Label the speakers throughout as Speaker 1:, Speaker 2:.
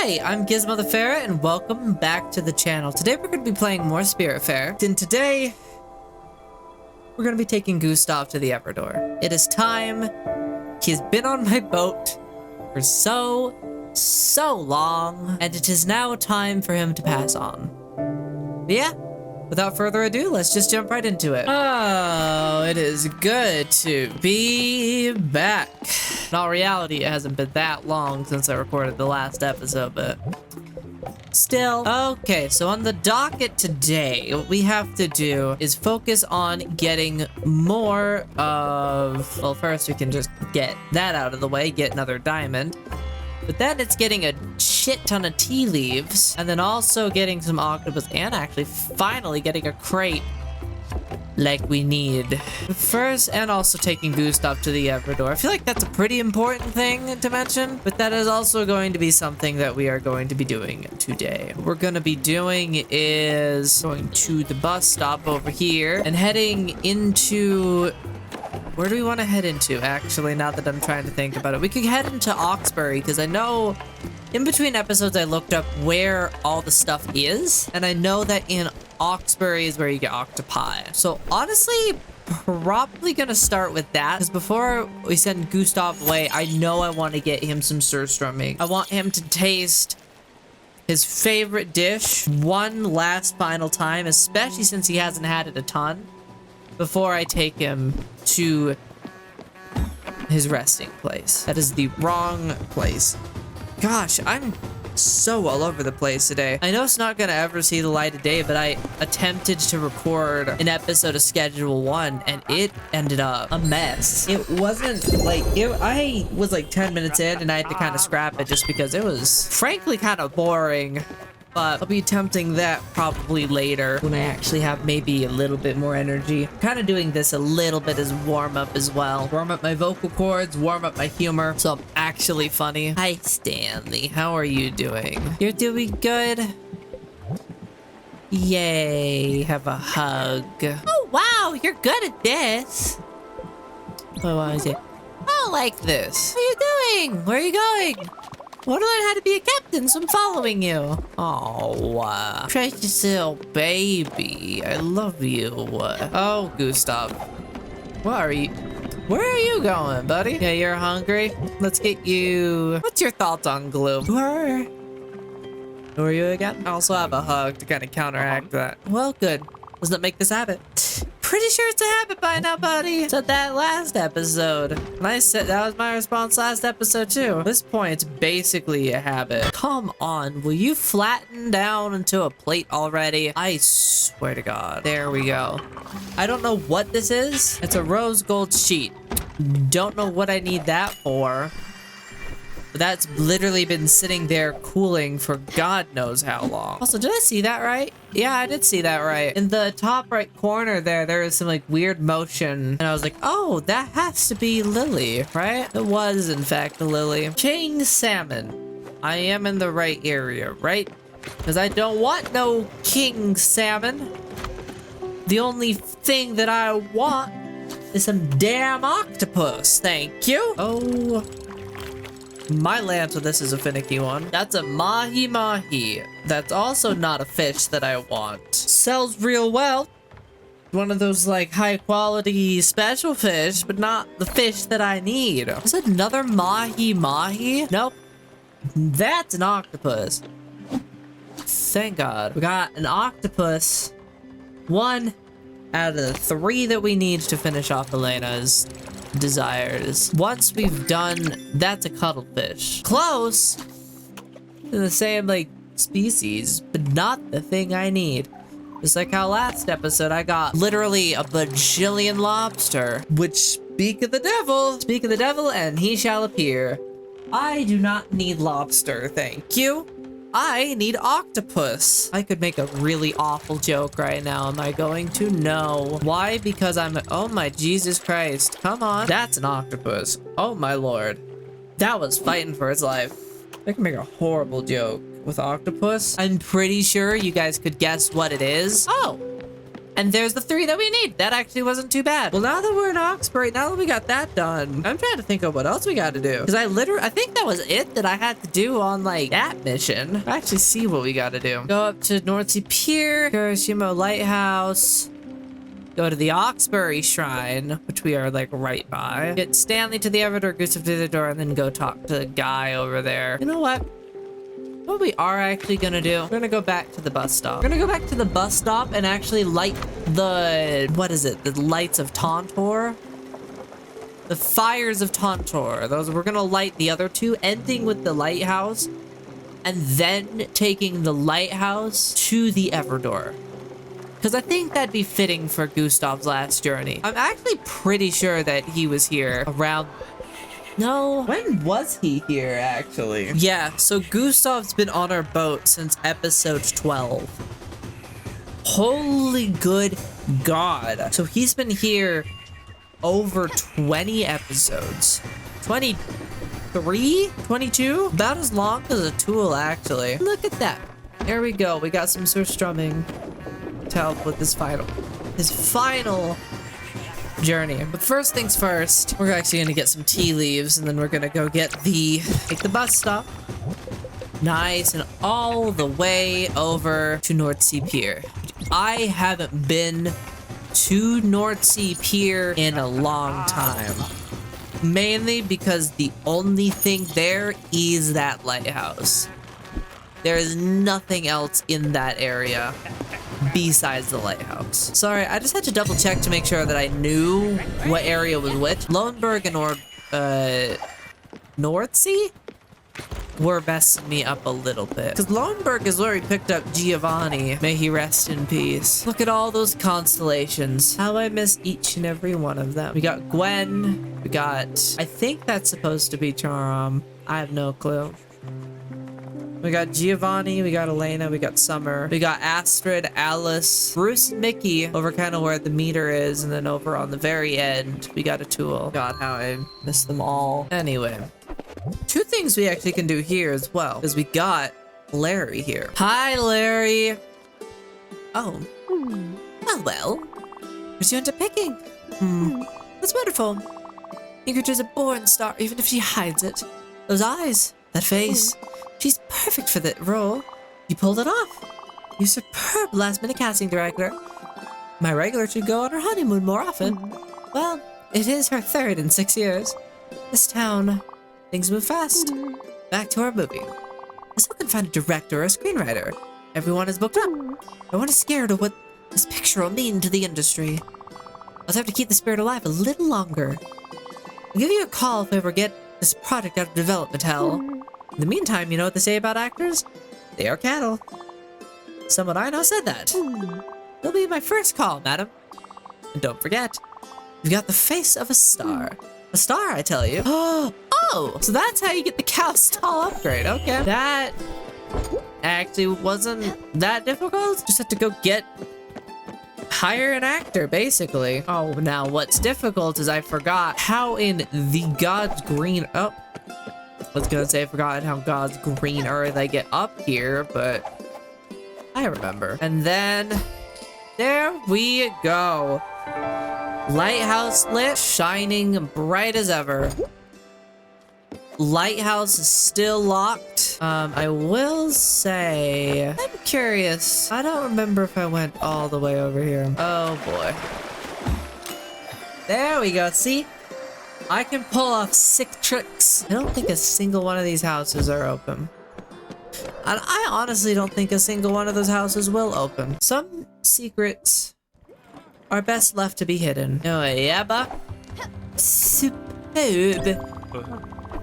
Speaker 1: Hi, I'm Gizmo the Ferret, and welcome back to the channel. Today we're going to be playing more Spiritfarer, and today we're going to be taking Gustav to the Everdor. It is time. He's been on my boat for so long, and it is now time for him to pass on. But yeah, without further ado, let's just jump right into it. Oh, it is good to be back. In all reality, it hasn't been that long since I recorded the last episode, but still. Okay, so on the docket today, what we have to do is focus on getting more of... Well, first we can just get that out of the way, get another diamond. But then it's getting a shit ton of tea leaves, and then also getting some octopus, and actually finally getting a crate like we need. First, and also taking Gustav to the Everdor. I feel like that's a pretty important thing to mention, but that is also going to be something that we are going to be doing today. What we're going to be doing is going to the bus stop over here and heading into... Where do we want to head into, actually, now that I'm trying to think about it? We could head into Oxbury, because I know in between episodes I looked up where all the stuff is, and I know that in Oxbury is where you get octopi. So honestly, probably gonna start with that, because before we send Gustav away, I know I want to get him some surströmming. I want him to taste his favorite dish one last final time, especially since he hasn't had it a ton, before I take him to his resting place. That is the wrong place. Gosh, I'm so all over the place today. I know it's not gonna ever see the light of day, but I attempted to record an episode of Schedule 1 and it ended up a mess. It wasn't like I was like 10 minutes in and I had to kind of scrap it just because it was frankly kind of boring. But I'll be attempting that probably later when I actually have maybe a little bit more energy. I'm kind of doing this a little bit as warm-up as well. Warm up my vocal cords, warm up my humor, so I'm actually funny. Hi, Stanley. How are you doing? You're doing good? Yay, have a hug. Oh, wow, you're good at this. Oh, what is it? Oh, like this. What are you doing? Where are you going? I want to learn how to be a captain, so I'm following you. Oh, precious little baby. I love you. Oh, Gustav. Where are you going, buddy? Yeah, you're hungry? Let's get you... What's your thoughts on glue? Who are you again? I also have a hug to kind of counteract that. Well, good. Does that make this habit? Pretty sure it's a habit by now, buddy. Said that last episode. And I said that was my response last episode too. At this point, it's basically a habit. Come on, will you flatten down into a plate already? I swear to God. There we go. I don't know what this is. It's a rose gold sheet. Don't know what I need that for. But that's literally been sitting there cooling for God knows how long. Also, did I see that right? Yeah, I did see that right. In the top right corner there is some like weird motion. And I was like, oh, that has to be Lily, right? It was in fact a Lily. King salmon. I am in the right area, right? Because I don't want no king salmon. The only thing that I want is some damn octopus. Thank you. Oh. My land for this is a finicky one. That's a mahi-mahi. That's also not a fish that I want. Sells real well. One of those like high quality special fish, but not the fish that I need. Is it another mahi-mahi? Nope. That's an octopus. Thank God. We got an octopus. One out of the 3 that we need to finish off Elena's desires. Once we've done, that's a cuttlefish. Close to the same like species, but not the thing I need. Just like how last episode I got literally a bajillion lobster, which speak of the devil and he shall appear. I do not need lobster, thank you. I need octopus. I could make a really awful joke right now. Am I going to? No. Why? Because I'm... Oh my Jesus Christ. Come on. That's an octopus. Oh my Lord. That was fighting for its life. I can make a horrible joke with octopus. I'm pretty sure you guys could guess what it is. Oh. And there's the 3 that we need. That actually wasn't too bad. Well, now that we're in Oxbury, now that we got that done, I'm trying to think of what else we got to do. Because I think that was it that I had to do on like that mission. I actually see what we got to do. Go up to Nordsea Pier, Hiroshima Lighthouse, go to the Oxbury Shrine, which we are like right by. Get Stanley to the other door, Gustav to the door, and then go talk to the guy over there. You know what? What we are actually gonna do, we're gonna go back to the bus stop. We're gonna go back to the bus stop and actually light the, what is it? The lights of Tontor? The fires of Tontor. Those, we're gonna light the other 2, ending with the lighthouse, and then taking the lighthouse to the Everdor. Because I think that'd be fitting for Gustav's last journey. I'm actually pretty sure that he was here around... No. When was he here, actually? Yeah, so Gustav's been on our boat since episode 12. Holy good God. So he's been here over 20 episodes. 23? 22? About as long as a tool, actually. Look at that. There we go. We got some surstrumming to help with his final journey. But first things first, we're actually gonna get some tea leaves, and then we're gonna go take the bus stop. Nice, and all the way over to Nordsea Pier. I haven't been to Nordsea Pier in a long time. Mainly because the only thing there is that lighthouse. There is nothing else in that area besides the lighthouse. Sorry, I just had to double check to make sure that I knew what area was which. Loneberg and Nordsea were messing me up a little bit. Because Loneberg is where we picked up Giovanni. May he rest in peace. Look at all those constellations. How I miss each and every one of them. We got Gwen. We got... I think that's supposed to be Charam. I have no clue. We got Giovanni, we got Elena, we got Summer, we got Astrid, Alice, Bruce, and Mickey over kind of where the meter is, and then over on the very end, we got a tool. God, how I miss them all. Anyway, 2 things we actually can do here as well, is we got Larry here. Hi, Larry. Oh. Well. Resume to picking. That's wonderful. Ingrid's a born star, even if she hides it. Those eyes, that face. She's perfect for that role. You pulled it off. You superb last-minute casting director. My regular should go on her honeymoon more often. Well, it is her 3rd in 6 years. This town, things move fast. Back to our movie. I still can find a director or a screenwriter. Everyone is booked up. I want to scare to what this picture will mean to the industry. I'll have to keep the spirit alive a little longer. I'll give you a call if I ever get this project out of development hell. In the meantime, you know what they say about actors? They are cattle. Someone I know said that. You'll be my first call, madam. And don't forget, you've got the face of a star. A star, I tell you. Oh, so that's how you get the cow stall upgrade. Okay. That actually wasn't that difficult. Just have to go hire an actor, basically. Oh, now what's difficult is I forgot how in the God's green... Oh. I was gonna say I forgot how God's green earth I get up here, but I remember. And then there we go. Lighthouse lit, shining bright as ever. Lighthouse is still locked. I will say, I'm curious. I don't remember if I went all the way over here. Oh boy. There we go. See? I can pull off sick tricks. I don't think a single one of these houses are open. And I honestly don't think a single one of those houses will open. Some secrets are best left to be hidden. Oh, yeah, but superb.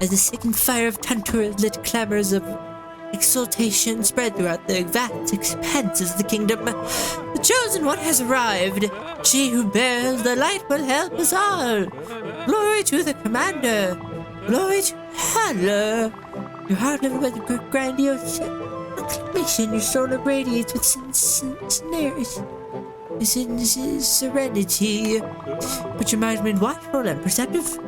Speaker 1: As the sickening fire of Tantura lit clamors of exultation spread throughout the vast expanses of the kingdom. The chosen one has arrived. She who bears the light will help us all. Glory to the commander. Glory to Handler. Your heart never went a grandiose acclamation. Your soul radiates with serenity. But your mind remained watchful and perceptive.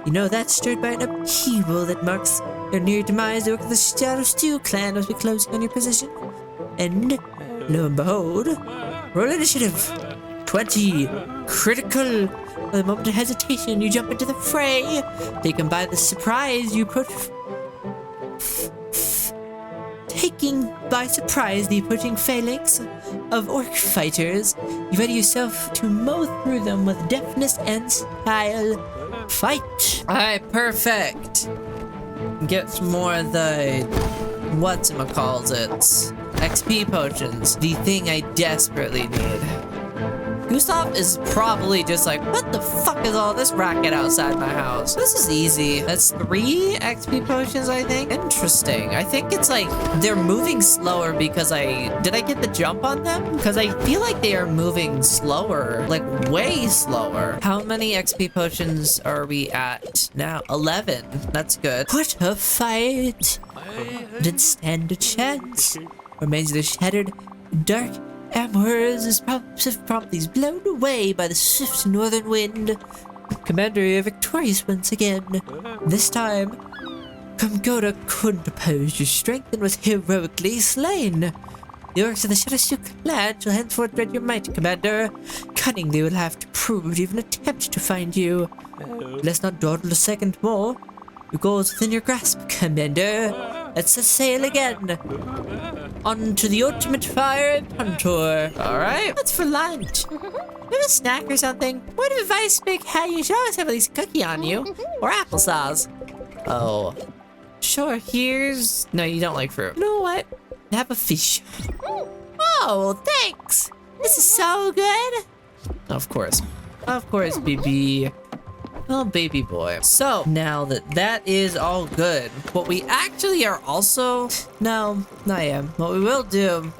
Speaker 1: You know that's stirred by an upheaval that marks your near demise. The work of the Shadow Steel clan must be closing on your position. And lo and behold, roll initiative. 20. Critical. With a moment of hesitation, you jump into the fray. Taken by the surprise, you approach... Taking by surprise the approaching phalanx of orc fighters, you ready yourself to mow through them with deftness and style. Fight! Alright, perfect. Get some more of the... whatchamacallits. XP potions. The thing I desperately need. Gustav is probably just like, what the fuck is all this racket outside my house? This is easy. That's 3 XP potions, I think. Interesting. I think it's like they're moving slower because did I get the jump on them? Because I feel like they are moving slower, like way slower. How many XP potions are we at now? 11. That's good. What a fight. Didn't stand a chance. Remains of the shattered, dark Amherst is probably blown away by the swift northern wind. Commander, you're victorious once again. This time, Kamgoda couldn't oppose your strength and was heroically slain. The orcs of the Shadowshook clan shall henceforth dread your might, Commander. Cunning they will have to prove to even attempt to find you. Let's not dawdle a second more. Your goal is within your grasp, Commander. Let's set sail again. On to the ultimate fire tour. Alright, what's for lunch? You have a snack or something? Word of advice, big hat, you should always have at least a cookie on you. Or applesauce. Oh. Sure, here's... No, you don't like fruit. You know what? Have a fish. Oh, thanks. This is so good. Of course. Of course, BB. Oh, baby boy. So, now that that is all good, what we actually are also... No, not yet. What we will do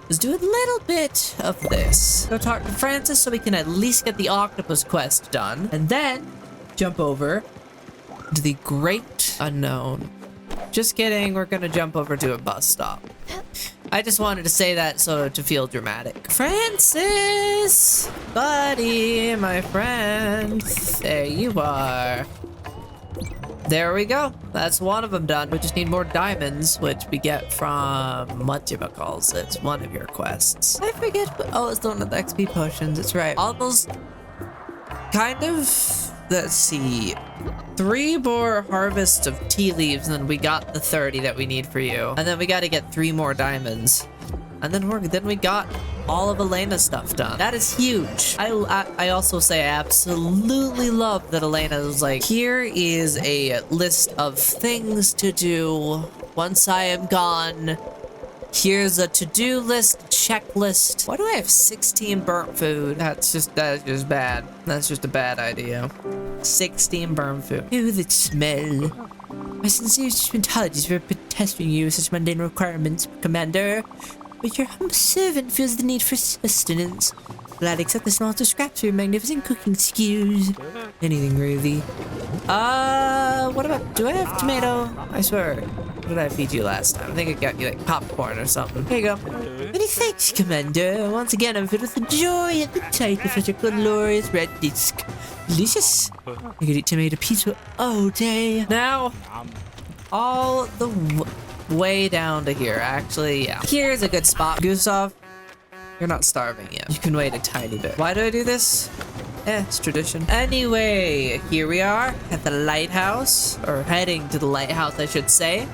Speaker 1: is do a little bit of this. Go talk to Francis so we can at least get the octopus quest done. And then jump over to the great unknown. Just kidding, we're gonna jump over to a bus stop. I just wanted to say that so to feel dramatic. Francis! Buddy, my friend. There you are. There we go. That's one of them done. We just need more diamonds, which we get from whatchamacalls. It's one of your quests. I forget. Oh, it's the one with the XP potions. It's right. Almost kind of. Let's see. 3 more harvests of tea leaves, and then we got the 30 that we need for you. And then we got to get 3 more diamonds. And then we got all of Elena's stuff done. That is huge. I also say I absolutely love that Elena was like, here is a list of things to do once I am gone. Here's a to-do list, checklist. Why do I have 16 burnt food? That is just bad. That's just a bad idea. 16 burnt food. Ooh, the smell. My sincere apologies for testing you with such mundane requirements, Commander. But your humble servant feels the need for sustenance. Glad to accept the smallest of scraps for your magnificent cooking skills. Anything really. What about, do I have tomato? I swear. What did I feed you last time? I think I got you like popcorn or something. Here you go. Many thanks, Commander. Once again, I'm filled with the joy and the sight of such a glorious red disc. Delicious. I could eat tomato pizza all day. Now, all the way down to here. Actually, yeah. Here's a good spot. Gustav, you're not starving yet. You can wait a tiny bit. Why do I do this? It's tradition. Anyway, here we are at the lighthouse, or heading to the lighthouse, I should say.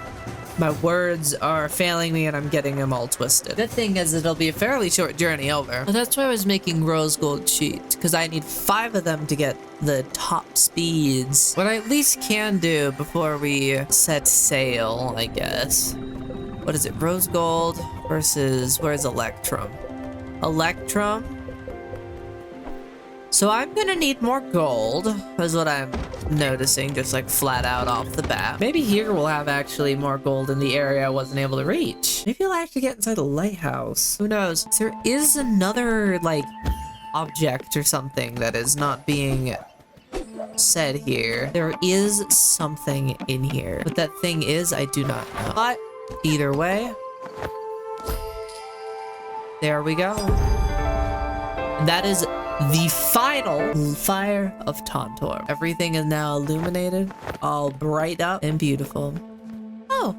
Speaker 1: My words are failing me and I'm getting them all twisted. Good thing is it'll be a fairly short journey over. But that's why I was making rose gold sheets, because I need 5 of them to get the top speeds. What I at least can do before we set sail, I guess. What is it? Rose gold versus, where's Electrum? Electrum. So I'm gonna need more gold, is what I'm noticing, just like flat out off the bat. Maybe here we'll have actually more gold in the area I wasn't able to reach. Maybe I'll actually get inside the lighthouse. Who knows? There is another, like, object or something that is not being said here. There is something in here. What that thing is, I do not know. But either way, there we go. And that is the final fire of Tantor. Everything is now illuminated, all bright up and beautiful. Oh,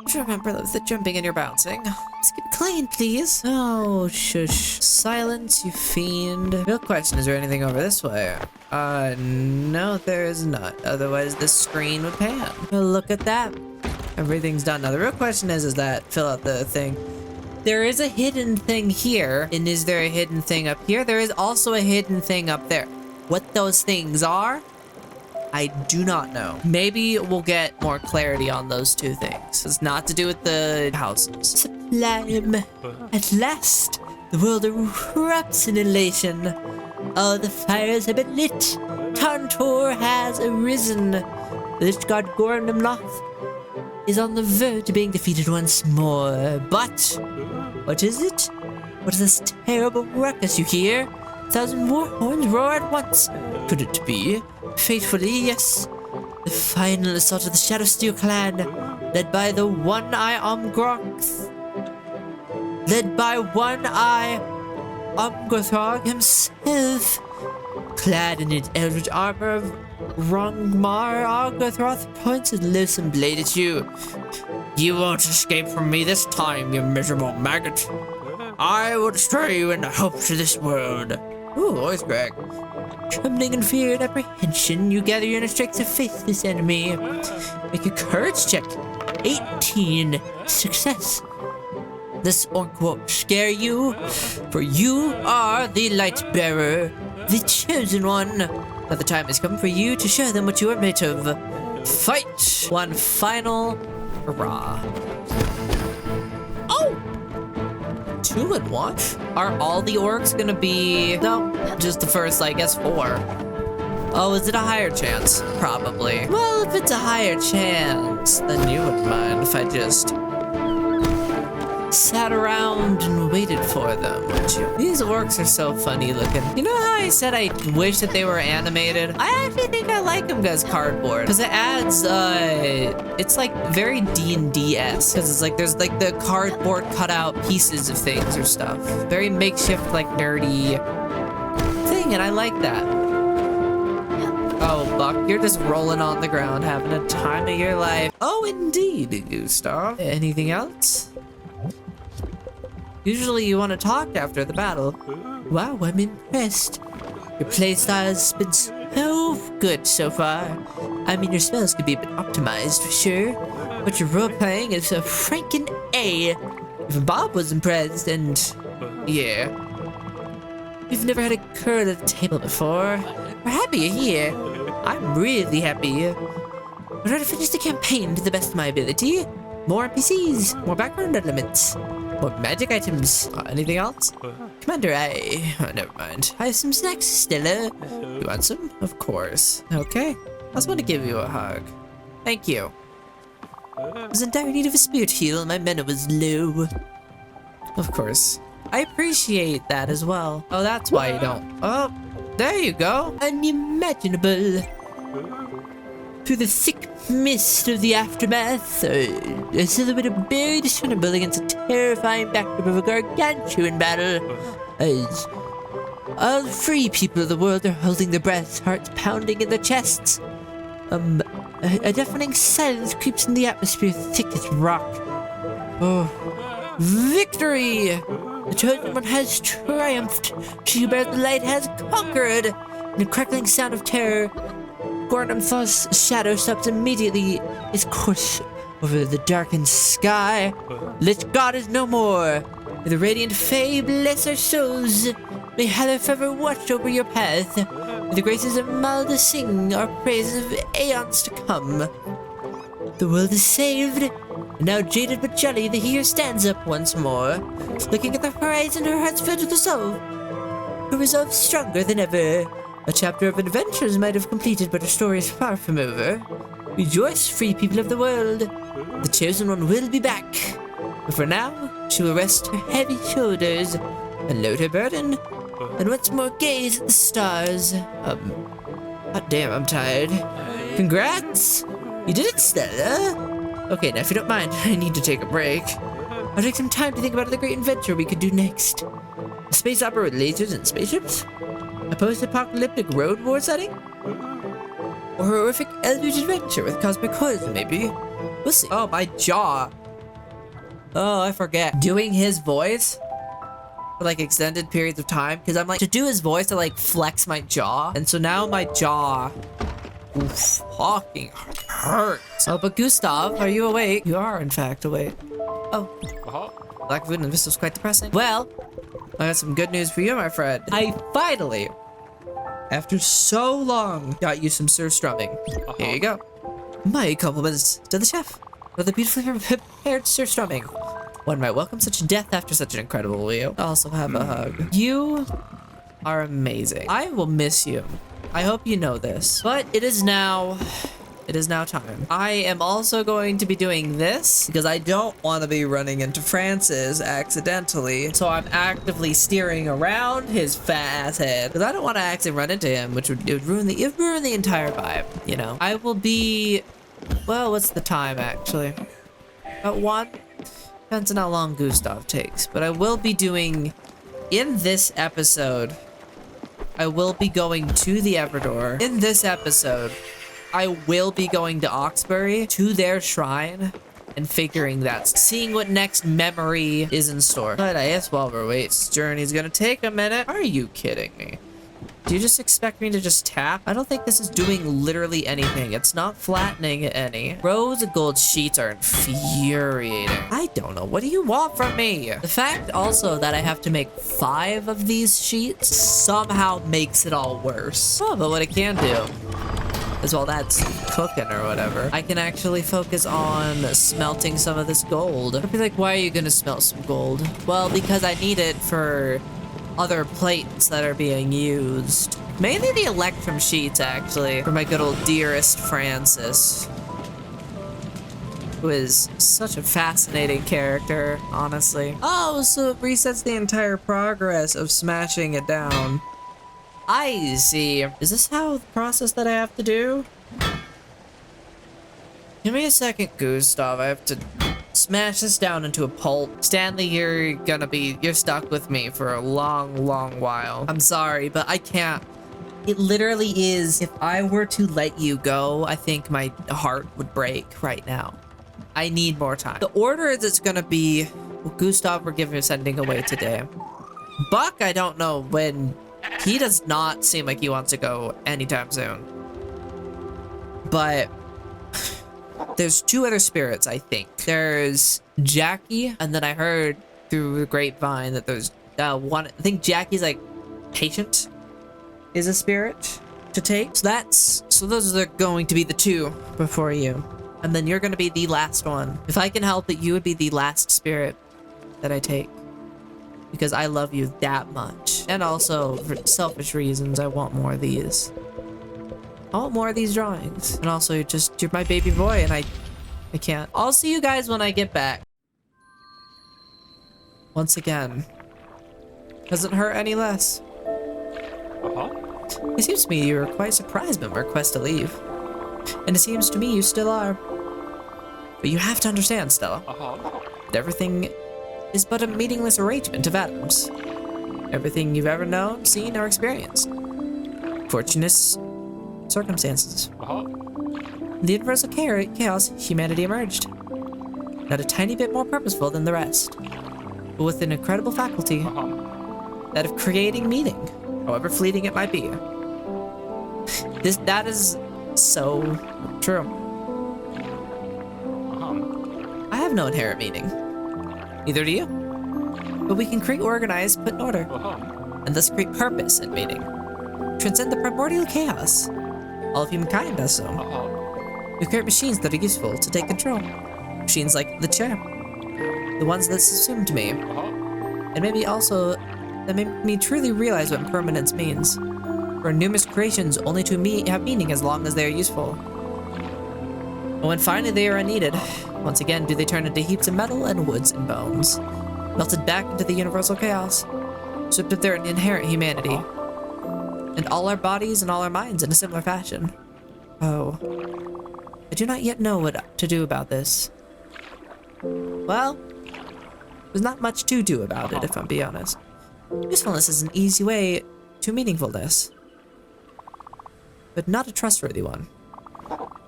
Speaker 1: Just remember the jumping and your bouncing. Let's keep it clean, please. Oh, shush. Silence, you fiend. Real question, is there anything over this way? No, there is not. Otherwise, the screen would pan. Well, look at that. Everything's done. Now, the real question is that fill out the thing. There is a hidden thing here, and is there a hidden thing up here? There is also a hidden thing up there. What those things are, I do not know. Maybe we'll get more clarity on those two things. It's not to do with the houses. Sublime. At last, the world erupts in elation. All the fires have been lit. Tantor has arisen. The Lich God Gornamloth is on the verge of being defeated once more. But what is it? What is this terrible ruckus you hear? 1,000 war horns roar at once. Could it be? Fatefully, yes. The final assault of the Shadowsteel clan, led by the One-Eye Omgroth. Led by One-Eye Omgothrog himself. Clad in his eldritch armor of Rongmar, Omgothroth points his loathsome blade at you. You won't escape from me this time, you miserable maggot. I will destroy you in the hopes of this world. Ooh, voice crack. Trembling in fear and apprehension, you gather your inner strength to face this enemy. Make a courage check. 18. Success. This orc won't scare you, for you are the light bearer, the chosen one. Now the time has come for you to show them what you are made of. Fight! One final hurrah. Oh! 2 in 1? Are all the orcs gonna be... No, just the first, I guess, 4. Oh, is it a higher chance? Probably. Well, if it's a higher chance, then you wouldn't mind if I just sat around and waited for them, would you? These orcs are so funny looking. You know how I said I wish that they were animated? I actually think I like them as cardboard, because it adds, it's like very D&D-esque, because it's like, there's like the cardboard cutout pieces of things or stuff. Very makeshift, like nerdy thing, and I like that. Oh, Buck, you're just rolling on the ground, having a time of your life. Oh, indeed, Gustav. Anything else? Usually you want to talk after the battle. Wow, I'm impressed. Your playstyle has been so good so far. I mean, your spells could be a bit optimized for sure, but your role-playing is a frankin' A. Even Bob was impressed, and yeah. You've never had a curl at the table before. We're happy you're here. I'm really happy. We're trying to finish the campaign to the best of my ability. More NPCs, more background elements. More magic items. Anything else? Commander, never mind. I have some snacks, Stella. You want some? Of course. Okay. I just want to give you a hug. Thank you. I was in dire need of a spirit heal and my mana was low. Of course. I appreciate that as well. Oh, that's why you don't. Oh, there you go. Unimaginable. Through the thick mist of the aftermath, a silhouette of very discernible against a terrifying backdrop of a gargantuan battle. As all free people of the world are holding their breath, hearts pounding in their chests. A deafening silence creeps in the atmosphere, thick as rock. Oh, victory! The chosen one has triumphed. She who bears the light has conquered. In a crackling sound of terror, Gornamloth's shadow stops immediately its course over the darkened sky. Lich God is no more. May the radiant Fae bless our souls. May Heather forever watch over your path. May the graces of Malda sing our praises of aeons to come. The world is saved. And now jaded but jolly, the hero stands up once more. Looking at the horizon, her heart's filled with resolve. Her resolve stronger than ever. A chapter of adventures might have completed, but her story is far from over. Rejoice, free people of the world. The chosen one will be back. But for now, she will rest her heavy shoulders and load her burden, and once more gaze at the stars. God damn, I'm tired. Congrats! You did it, Stella! Okay, now if you don't mind, I need to take a break. I'll take some time to think about the great adventure we could do next. A space opera with lasers and spaceships? A post-apocalyptic road war setting? Or a horrific eldritch adventure with cosmic horrors, maybe? We'll see. Oh, my jaw. Oh, I forget. Doing his voice for like extended periods of time, because I'm like, to do his voice, I like flex my jaw. And so now my jaw fucking hurts. Oh, but Gustav, are you awake? You are, in fact, awake. Oh. Lack of food and this was quite depressing. Well, I got some good news for you, my friend. I finally, after so long, got you some surstrumming. Here you go. My compliments to the chef for the beautifully prepared surstrumming. One might welcome such death after such an incredible meal. Also have a hug. You are amazing. I will miss you. I hope you know this. But it is now time. I am also going to be doing this because I don't want to be running into Francis accidentally. So I'm actively steering around his fat ass head because I don't want to accidentally run into him, which would ruin the entire vibe, you know. I will be, well, what's the time actually? About 1? Depends on how long Gustav takes, but I will be doing, in this episode, I will be going to the Everdor. In this episode, I will be going to Oxbury, to their shrine, and figuring that, seeing what next memory is in store. But I guess while we're waiting, this journey's gonna take a minute. Are you kidding me? Do you just expect me to just tap? I don't think this is doing literally anything. It's not flattening any. Rows of gold sheets are infuriating. I don't know. What do you want from me? The fact also that I have to make 5 of these sheets somehow makes it all worse. Oh, but what I can do is while that's cooking or whatever, I can actually focus on smelting some of this gold. I'd be like, why are you gonna smelt some gold? Well, because I need it for other plates that are being used. Mainly the electrum sheets, actually, for my good old dearest Francis, who is such a fascinating character, honestly. Oh, so it resets the entire progress of smashing it down. I see. Is this how the process that I have to do? Give me a second, Gustav. I have to smash this down into a pulp. Stanley, you're stuck with me for a long, long while. I'm sorry, but I can't. It literally is, if I were to let you go, I think my heart would break right now. I need more time. The order is it's gonna be, well, Gustav, we're sending away today. Buck, I don't know when. He does not seem like he wants to go anytime soon. But there's 2 other spirits, I think. There's Jackie, and then I heard through the grapevine that there's one. I think Jackie's like patient is a spirit to take. So those are going to be the 2 before you, and then you're going to be the last one. If I can help it, you would be the last spirit that I take, because I love you that much, and also for selfish reasons, I want more of these. I want more of these drawings. And also, you're my baby boy, and I can't. I'll see you guys when I get back. Once again, doesn't hurt any less. It seems to me you were quite surprised by my request to leave. And it seems to me you still are. But you have to understand, Stella, that everything is but a meaningless arrangement of atoms. Everything you've ever known, seen, or experienced. Fortunate circumstances. In the universal chaos, humanity emerged. Not a tiny bit more purposeful than the rest, but with an incredible faculty, that of creating meaning, however fleeting it might be. That is so true. I have no inherent meaning. Neither do you. But we can create, organize, put in order, and thus create purpose and meaning. Transcend the primordial chaos. All of humankind does so. We create machines that are useful to take control. Machines like the chair. The ones that subsumed me. And maybe also that made me truly realize what impermanence means. For numerous creations only to have meaning as long as they are useful. But when finally they are unneeded, once again do they turn into heaps of metal and woods and bones. Melted back into the universal chaos. Stripped of their inherent humanity. And all our bodies and all our minds in a similar fashion. Oh. I do not yet know what to do about this. Well, there's not much to do about it, if I'm being honest. Usefulness is an easy way to meaningfulness, but not a trustworthy one.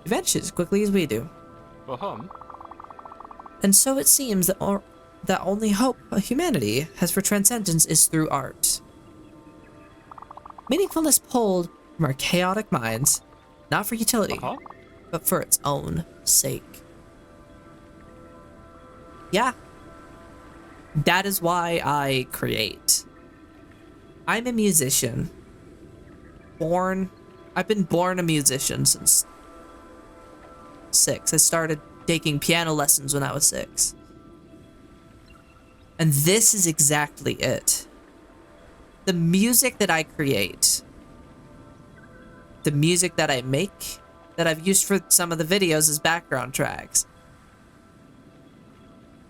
Speaker 1: It vanishes as quickly as we do. And so it seems that that only hope humanity has for transcendence is through art. Meaningfulness pulled from our chaotic minds, not for utility, but for its own sake. Yeah. That is why I create. I'm a musician. I've been born a musician since 6. I started taking piano lessons when I was 6. And this is exactly it. The music that I create, the music that I make, that I've used for some of the videos as background tracks,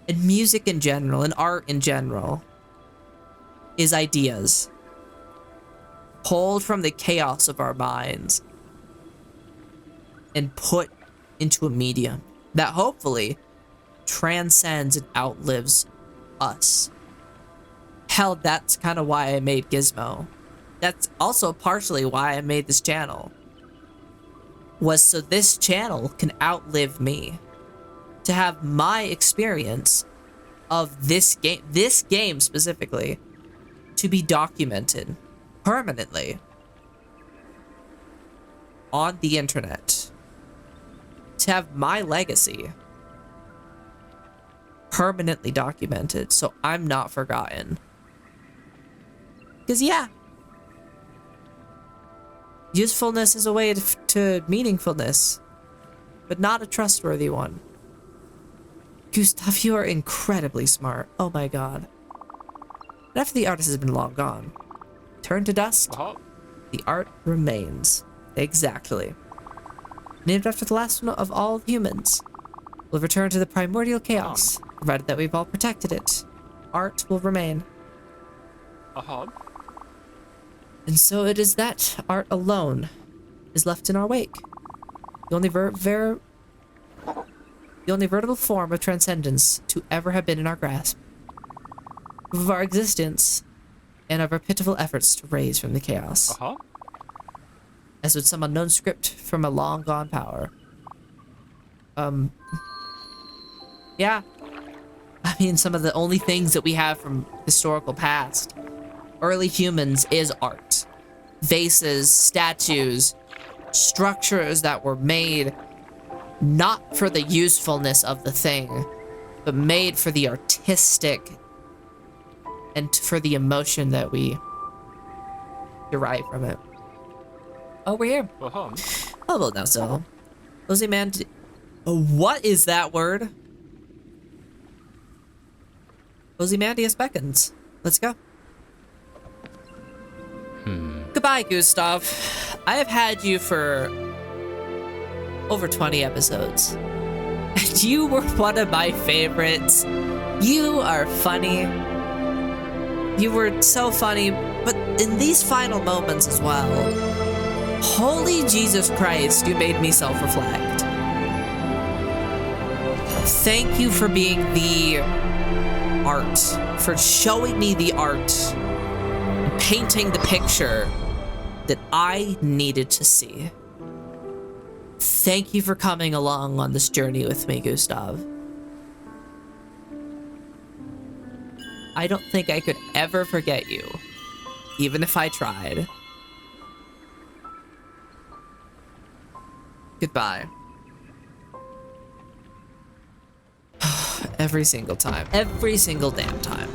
Speaker 1: and music in general, and art in general, is ideas pulled from the chaos of our minds and put into a medium that hopefully transcends and outlives us. Hell, that's kind of why I made Gizmo. That's also partially why I made this channel. Was so this channel can outlive me. To have my experience of this game specifically, to be documented permanently on the internet. To have my legacy permanently documented so I'm not forgotten. Because yeah, usefulness is a way to meaningfulness, but not a trustworthy one. Gustav, you are incredibly smart. Oh my god. And after the artist has been long gone, turned to dust, the art remains. Exactly. Named after the last one of all humans, will return to the primordial chaos, provided that we've all protected it. Art will remain. And so it is that art alone is left in our wake. The only veritable form of transcendence to ever have been in our grasp. Of our existence, and of our pitiful efforts to raise from the chaos. As with some unknown script from a long-gone power. Yeah. I mean, some of the only things that we have from historical past, early humans, is art. Vases, statues, structures that were made not for the usefulness of the thing, but made for the artistic and for the emotion that we derive from it. Oh, we're here. Oh, well, now so. Ozymandias. What is that word? Ozymandias beckons. Let's go. Goodbye, Gustav. I have had you for over 20 episodes. And you were one of my favorites. You are funny. You were so funny, but in these final moments as well, holy Jesus Christ, you made me self-reflect. Thank you for being the art, for showing me the art, painting the picture that I needed to see. Thank you for coming along on this journey with me, Gustav. I don't think I could ever forget you, even if I tried. Goodbye. Every single time. Every single damn time.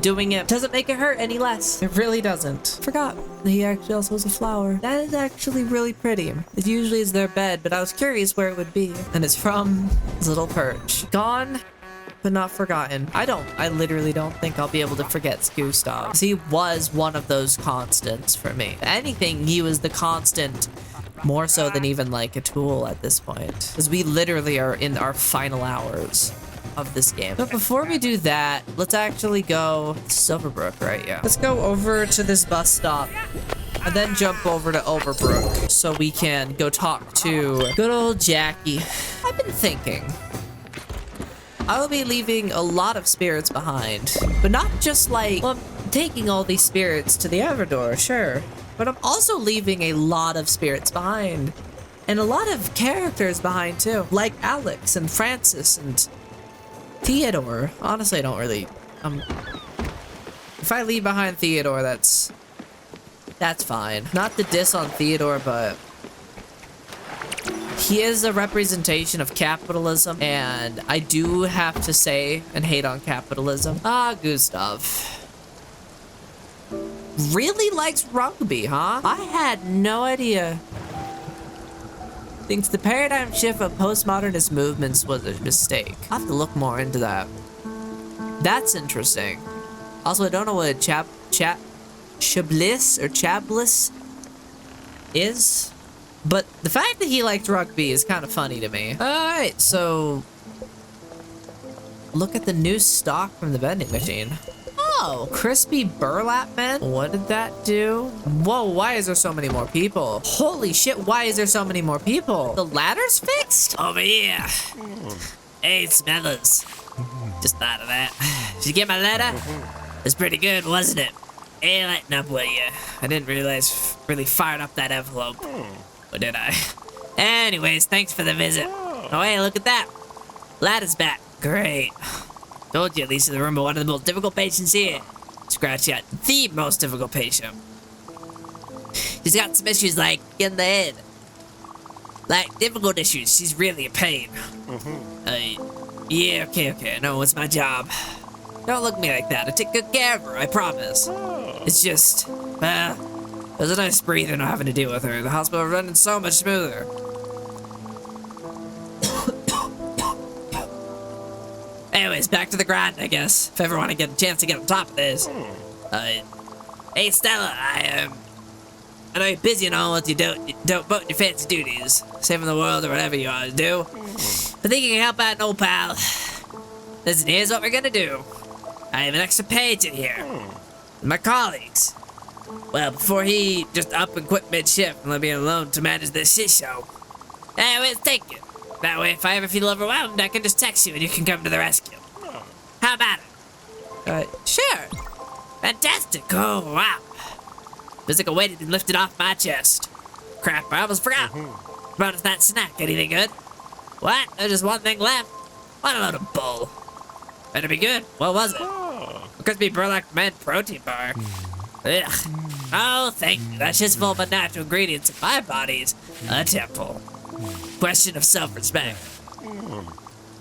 Speaker 1: Doing it doesn't make it hurt any less. It really doesn't. Forgot that he actually also has a flower. That is actually really pretty. It usually is their bed, but I was curious where it would be. And it's from his little perch. Gone, but not forgotten. I literally don't think I'll be able to forget Gustav. 'Cause he was one of those constants for me. If anything, he was the constant, more so than even like a tool at this point. Because we literally are in our final hours of this game. But before we do that, let's actually go to Silverbrook, right? Yeah. Let's go over to this bus stop and then jump over to Overbrook so we can go talk to good old Jackie. I've been thinking I will be leaving a lot of spirits behind, but not just like, well, I'm taking all these spirits to the Everdor, sure, but I'm also leaving a lot of spirits behind and a lot of characters behind too, like Alex and Francis and Theodore. Honestly, I don't really... if I leave behind Theodore, that's fine. Not the diss on Theodore, but... he is a representation of capitalism, and I do have to say and hate on capitalism. Gustav. Really likes rugby, huh? I had no idea. Thinks the paradigm shift of postmodernist movements was a mistake. I'll have to look more into that. That's interesting. Also, I don't know what a chablis is, but the fact that he liked rugby is kind of funny to me. Alright, so look at the new stock from the vending machine. Oh, crispy burlap men? What did that do? Whoa, why is there so many more people? Holy shit, why is there so many more people? The ladder's fixed? Over here. Hey, smellers. Just thought of that. Did you get my letter? It's pretty good, wasn't it? Hey, lighten up, will you? I didn't realize really fired up that envelope. Or did I? Anyways, thanks for the visit. Oh, hey, look at that. Ladder's back. Great. Told you, at least in the room of one of the most difficult patients here. Scratch out the most difficult patient. She's got some issues like in the head. Like difficult issues. She's really a pain. Yeah, okay. I know, it's my job. Don't look at me like that. I take good care of her, I promise. It's just, it was a nice breather not having to deal with her. The hospital running so much smoother. Anyways, back to the grind, I guess. If ever want to get a chance to get on top of this. Hey, Stella, I know you're busy and all with you don't vote your fancy duties, saving the world or whatever you ought to do. But think you can help out an old pal. Listen, here's what we're gonna do. I have an extra page in here. My colleagues. Well, before he just up and quit mid-shift and let me alone to manage this shit show. Anyways, take it. That way, if I ever feel overwhelmed, I can just text you and you can come to the rescue. How about it? Sure. Fantastic. Oh, wow. Feels like a weight had been lifted off my chest. Crap, I almost forgot. Brought us that snack. Anything good? What? There's just one thing left. What a load of bull. Better be good. What was it? A crispy burlap man protein bar. Ugh. Oh, thank you. That's just full of natural ingredients in my body's a temple. Question of self-respect.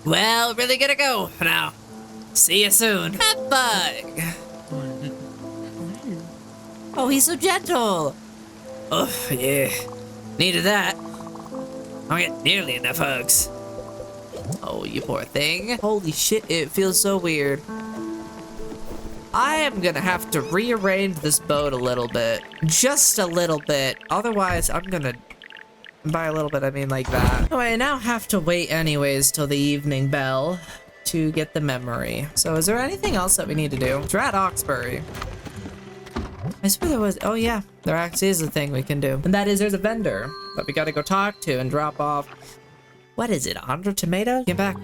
Speaker 1: Well, really gonna go for now. See you soon. That bug. Oh, he's so gentle. Oh, yeah. Needed that. I don't get nearly enough hugs. Oh, you poor thing. Holy shit, it feels so weird. I am gonna have to rearrange this boat a little bit. Just a little bit. Otherwise, I'm gonna... by a little bit, I mean like that. Oh, I now have to wait anyways till the evening bell to get the memory. So is there anything else that we need to do? We're at Oxbury. I swear there was, oh yeah, there actually is a thing we can do. And that is there's a vendor that we gotta go talk to and drop off. What is it, 100 tomatoes? Get back.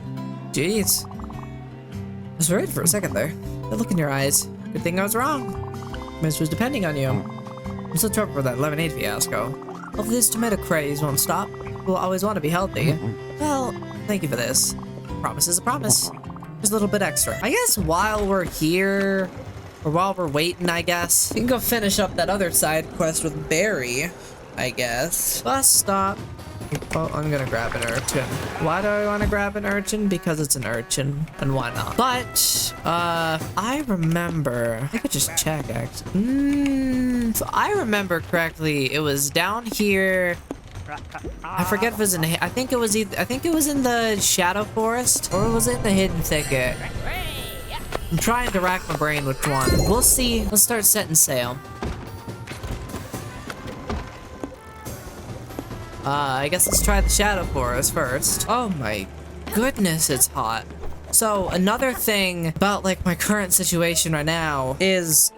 Speaker 1: Jeez. I was worried for a second there. The look in your eyes. Good thing I was wrong. Miss was depending on you. I'm still trouble for that lemonade fiasco. Hopefully this tomato craze won't stop. We'll always want to be healthy. Well, thank you for this. Promise is a promise. Just a little bit extra. I guess while we're here, or while we're waiting, I guess, we can go finish up that other side quest with Barry, I guess. Bus stop. Oh, I'm gonna grab an urchin. Why do I want to grab an urchin? Because it's an urchin, and why not? But, I remember, I could just check, actually. So I remember correctly, it was down here. I forget if it was in, I think it was either, I think it was in the Shadow Forest, or was it in the Hidden Thicket? I'm trying to rack my brain which one. We'll see. Let's start setting sail. I guess let's try the Shadow Forest first. Oh my goodness, it's hot. So another thing about like my current situation right now is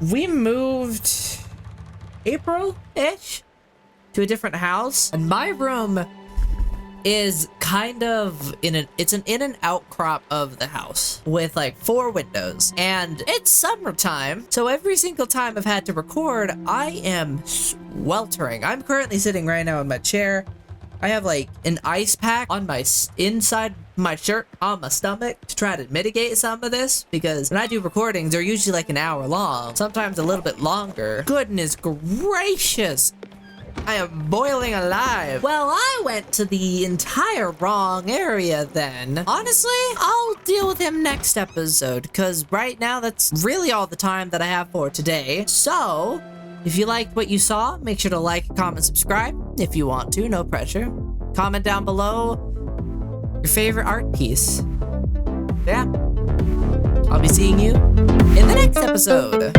Speaker 1: we moved April-ish to a different house, and my room is kind of it's an in and out crop of the house with like 4 windows, and it's summertime, so every single time I've had to record, I am sweltering. I'm currently sitting right now in my chair. I have like an ice pack on my inside my shirt on my stomach to try to mitigate some of this, because when I do recordings, they're usually like an hour long, sometimes a little bit longer. Goodness gracious. I am boiling alive. Well, I went to the entire wrong area then. Honestly, I'll deal with him next episode, because right now that's really all the time that I have for today. So, if you liked what you saw, make sure to like, comment, subscribe if you want to, no pressure. Comment down below your favorite art piece. Yeah. I'll be seeing you in the next episode.